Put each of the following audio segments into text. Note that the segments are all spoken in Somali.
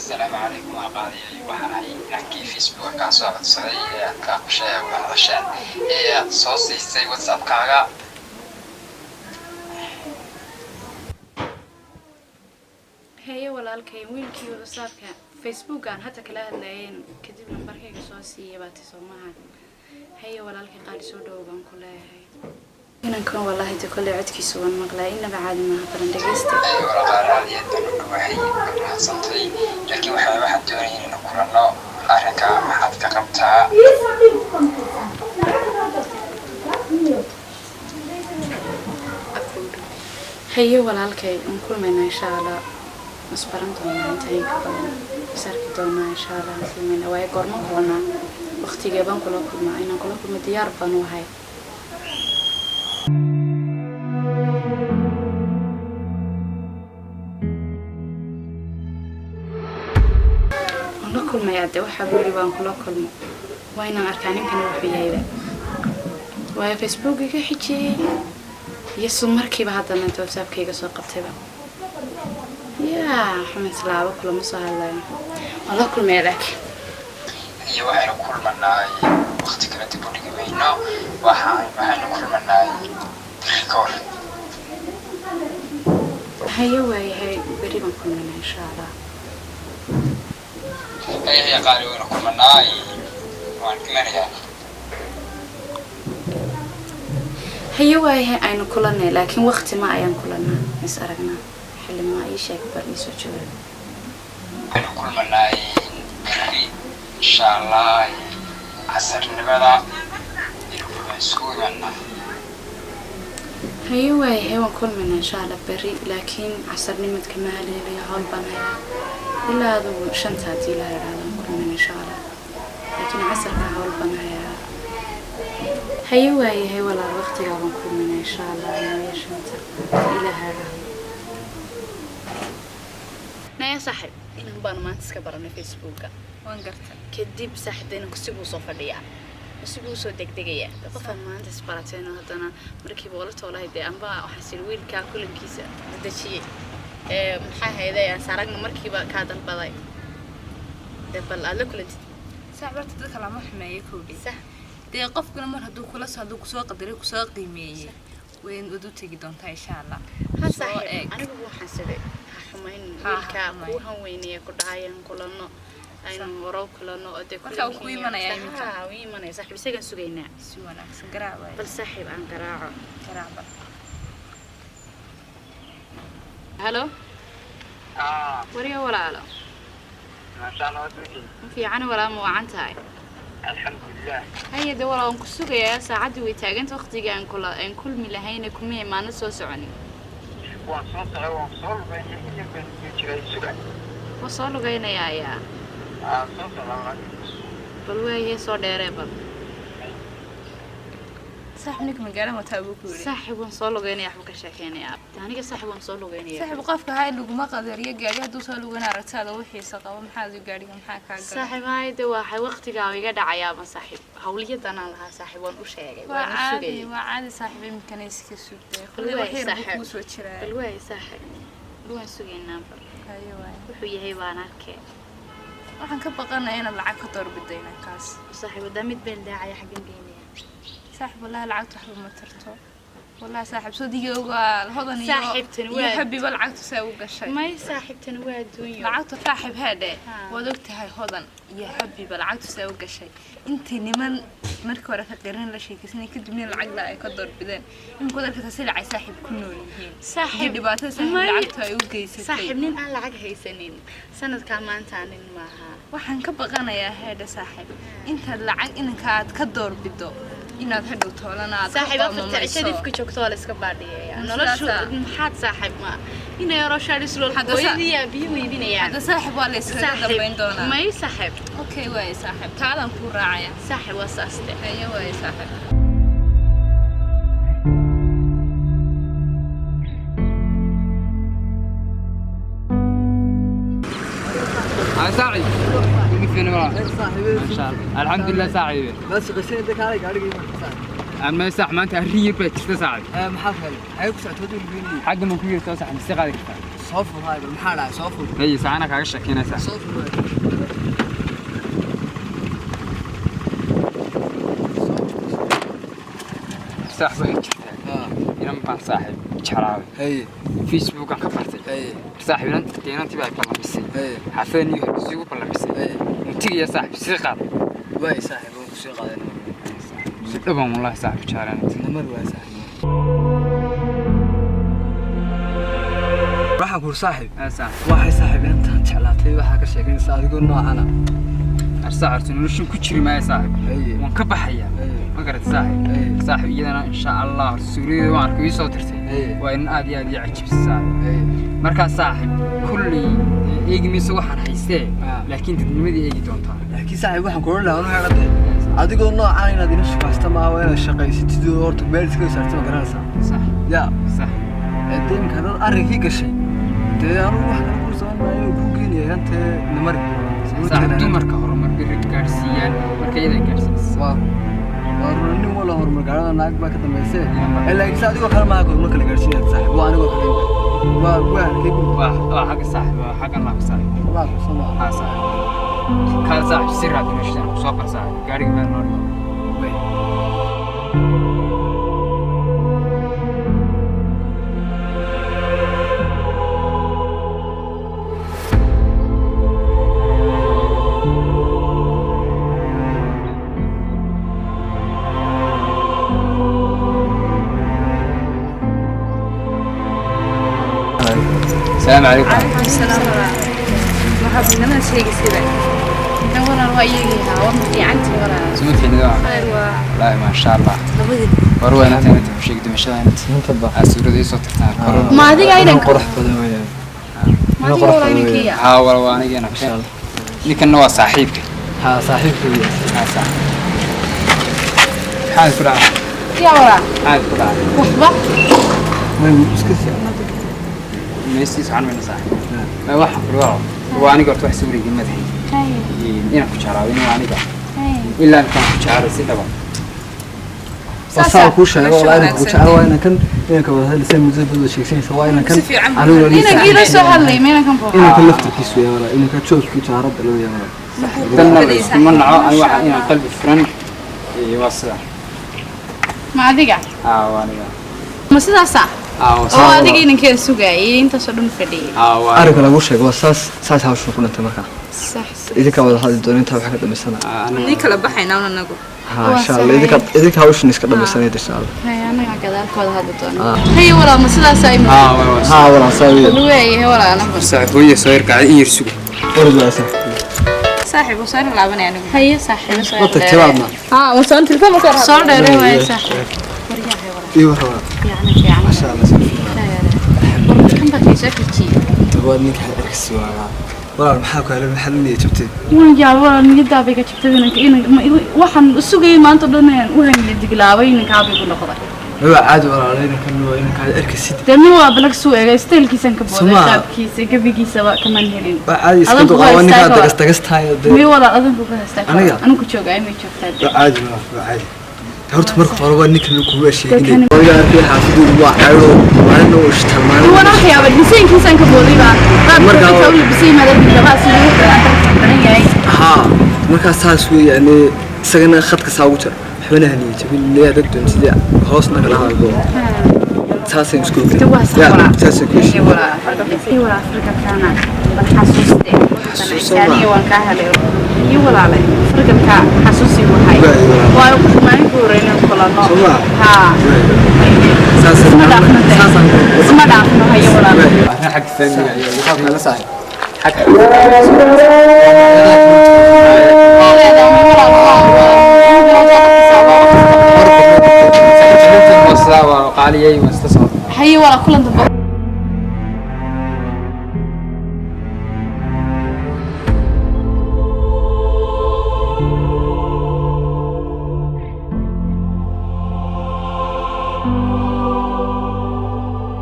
السلام عليكم وقاضي وحنا نحكي فيسبوك كاسو عدسي كاقشة وحلشان صوصي سي واتساب كاغا هي walaalkay wiilkii whatsappka facebookan hata kala hadlayeen kadib nambarkayga soo siiyay baati Soomaha هي walaalkay qaali soo dhawaan ku leeyahay inankan wallahi ta kulli codkiisa waan maqlay inaba caadi ma baran dhageysta walaal raadiyada waxay santay laakiin waxaan doonayaa inaan ku rano arrinka maxaad ka qabtaa هي walaalkay aan kulmayna insha Allah مسبران دونا انتهي كبرنا سارك دونا إن شاء الله سلمنا ويا قرما قرنا وقتي جبان كلكم معنا كلكم ديار بنو هاي كل ما يعدي وحبولي بان كلكم وين أركانين كانوا وحيايبا ويا فيسبوك كحكي يسو مركي بهذا أنت واتساب كيجا سوق قبتها يا حمد سلامة كل مسهلا والله كل ما لك هي وحنا كل منا وقت كانت تقولي بينا وحنا كل منا ريكور هي قريبا كل منا إن شاء الله هي قالوا إنه كل منا وأنا كمان هي أنا كلنا لكن وقت ما أيام كلنا مسأرقنا لما أي شيء برني سوتشوا. أنا كل ما ناي إن شاء الله عصر نبلا يروح يسوي منا. هي كل منا إن شاء الله بري لكن عصر نمت كمال اللي هون بنايا إلا هذا شنطاتي لا هذا كل منا إن شاء الله لكن عصر كهول بنايا هي ولا وقت يوم كل منا إن شاء الله ما يشنط إلى هذا. يا صاحب إنه بانو ما تسكبرنا فيسبوك وانقرت كديب صاحب إنه كسبوا صفرية كسبوا صو دقيقة طبعا ما أنت سبارتين هذانا مركب ولا طولة هدي أم بقى وحسير ويل كل كيسة ده شيء من حاجة هذا يعني سارقنا مركبة كذا البضاي ده بل كل صاحب تدرك على محمية كودي صح ده قف كنا مرة هدو كل صادوق سواق قدرك سواق قيمية وين ودو تيجي دونتا إن شاء الله ها صاحب أنا بقول حسيت حمين ويلكا كوها ويني كداين كلنا أين وراو كلنا أدي كل كل كوي منا يعني ها وي منا صاحب سجن سجينا سوانا سجراء بل صاحب عن قراعة قراعة هلو وريا ولا على ما شاء الله في عنا ولا مو عنتاي الحمد لله هي دولة أنكسوق يا ساعد ويتاجنت وقتي جان كل ملهين كمية ما نسوس عني وصلوا جينا يا بلوه هي صديرة بل صاحبك من قال ما تابوك صاحب وصلوا جينا يا حبك شاكين يا تاني صاحب وصلوا جينا صاحب قفك هاي اللي ما قدر يجي هدو صلوا جينا رتاله وحي سقوا محاذ جاري محاك صاحب هاي دوا وقت جاوي قد عيا صاحب هولية أنا لها صاحب ونوشيء وعادي صاحب يمكن يسكت سوده بلوه صاحب بلوه صاحب بلوه سوين نافر أيوة وحوي هي بانك waxaan ka baqanahay inaan lacag ka doorbidayna kaas saaxiib wadamid beel daacay xaqin geynaya saaxiib wallahi lacagtu waxba ma tarto wallahi saaxiib soo digooga hodan iyo saaxiibtani waa habiba lacagtu saa u gashay may saaxiibtani waa adduunyo lacagtu saaxiib hade wad ogtahay hodan iyo habiba lacagtu saa u gashay intii niman markii hore ka qiran la sheekaysan kadib nin lacag la ay ka doorbideen in gobolka tasilacay saaxiib ku nool yihiin saaxiib dhibaato saaxiib lacagtu ay u geysatay saaxiib nin aan lacag haysanin sanadka maanta nin maaha waxaan ka baqanayaa hada saaxiib inta lacag inanka aad ka doorbido inaad hadhow toolanaad saaxiib afta shadifka joogto la iska baadhiyay noloshu maxaad saaxiib ma ina yaro shaadis loo qoydiya biyo weydinaya hada saaxiib waa la iska dambeyn doonaa may saaxiib okay way saaxiib taadan ku raacaya saaxiib waa saaste ayo way saaxiib ساعي فين ما شاء الله الحمد لله ساعي بس غشين دك عليك عليك اما ما انت هريه بيت ساعي محفل هيك ساعتودي البيني حق ما كبير توسع مستقالك صوفر هاي بالمحل على صوفر هي ساعة كاغا شكينaysa صوفر صاحب واحد إنا ما صاحب جحراوي هي فيسبوك aan ka bartay صاحبنا deegaantii baa kala misay xafeen iyo isugu kala misay intiga صاحب si qaad way saaxiib oo ku soo qaadan si dhaban wallahi صاحب jaaran namar waa saaxiib waxaan ku saaxiib waxay saaxiib inta jeclaatay waxa ka sheeganaysa adigoo noocana arsaactu noloshin ku jiri ma صاحب waan ka baxaya ma garad صاحب صاحب iyadana insha Allah suuriyada waan arkay soo tirtay waa in aad iyo aad iyo cajib صاحب marka صاحب kulli eegmiisa waxaan haystee laakiin dadnimadii eegi doontaa laakiin saaxiib waxaan ku oran lahaa inuu heerada adigoo noocana inaad ina shaqaysta ma waa inaad shaqaysatid horta meel iska saartay ma garanaysaa صح ya صح deemka dad arrinkii gashay deeyaanu wax kala ku soo maayo ku geenaya anta namar صاحب dumarka horumar bir gaarsiiyaan marka iyada gaarsiinaysa waa nin wala horumar gaarada naag baa ka dambeysay ilaa inta adigoo kala ma horumar kala gaarsiinaya saaxiib waa anigoo kale waa xagga صاحب waa xagga Allah صاحب Allah sama صاحب ka صاحب sirra dinashada soo bar صاحب gaariga baa nool way السلام عليكم. عليكم السلام ورحمة الله شيء كذا. دورنا وياها ومتي عندي ورا. سمعت النداء. أيوة. لا ما شاء الله. وروي أنا تمشي قدام الشارع أنت. منتبه. السورة دي صوت تنار. ما أدري عينك. قرح بدن ويا. ما أدري ولا عينك هي. والله أنا جينا. إن شاء الله. نيك النوع صاحبك. صاحبك هي. صاحب. حال فرع. يا ورا. حال فرع. وحبة. وين مسكتي؟ ميسيس عن من صاحب. ما واحد فرع. وأنا قلت واحد سوري جمدي. إنا كشعراوي وأنا قلت. إلا أن كان كشعراوي سيدنا. صار كوشة والله أنا كوشة أنا كان كذا لسه مزيد بدو شيء سواء أنا كان أنا جينا سهل لي مين كان فوق أنا كلفت كيسوي ولا أنا كتشوف كوشة عرب ولا ولا تنا من أنا واحد أنا قلب فرن يوصل ما أدري وأنا ما سيدا صح oo adiga inankeeda sugayay inta soo dhan fadhiyay ariga lagu sheego waa saas hawshu ku dhantay marka sax idinka wada hadli doon inta waxa ka dhameysana ni kala baxayna anagu ha insha Allah idinka hawshu iska dhameysanayd insha Allah hay anaga gadaalkooda hadli doona hay wala ma sidaas ay ha wala saawiye luweey wala anagu saaxiibooyin soo yarkacay in yar sugo ordaasa saaxiib oo soo laabanay anigu hay saaxiib soo wata tibaadna ha wasaan tilka ma soo dheeray way saaxiib iyo rawa يعني ما شاء الله كم بقي شكلتي هو انك حركسي والله maxaa kale maxaa la jabtay waan jaawaa niyada bay ka jabtay waxaan sugay maanta dhanaan u hayn diglaabay inka abi ku noqday waa caadi walaalay kan waa inka arkaysid dami waa black soo eegay steelkiisan ka booday qaabkiisa gabigiisa waa kaman helin waa caadi iska duqaa ninka dagastaayo mi wala adanku ka haystaa anigu joogay ma joogtaa waa caadi waa caadi horta marka hore waa ninka ku weesheegay waliga arkay xaafadu waa caawo waana oo isticmaal wana waxyaabo dhiseenkiisan ka booday baa marka uu bisay madadka gabaas iyo badan yahay ha marka saas weeyaan isagana khadka saagu jir xubnaha haniye jabin leeyahay dad sidii hoosna kala hadlo saasay isku saasay ku shii wala Afrika kana bal xasuustay ثانية وان كهله يولا عليه فرق الكا حسوسي وهاي وايو ما يقولين كلنا ها ساسا ما دافنه هاي ولا أنا حق ثانية أنا صاحي حق وقال لي مستصور هي ولا كل انت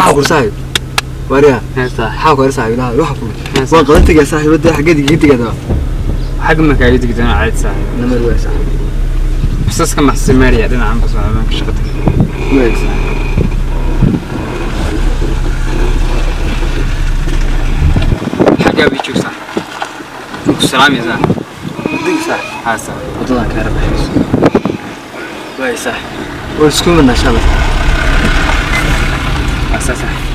حاول صاحب وريا حاول صاحب لا روح قول وقلت يا صاحب بدي حق جديد كده حق ما كان يدك انا عاد صاحب نمر وين صاحب بس كم استمرارية انا عم بسمع ما كشغلتك وين صاحب حقا بيجوك صح السلام يا صاحبي دق صح ها صح wadada ka rabxayso way sax oo isku midna shalay صح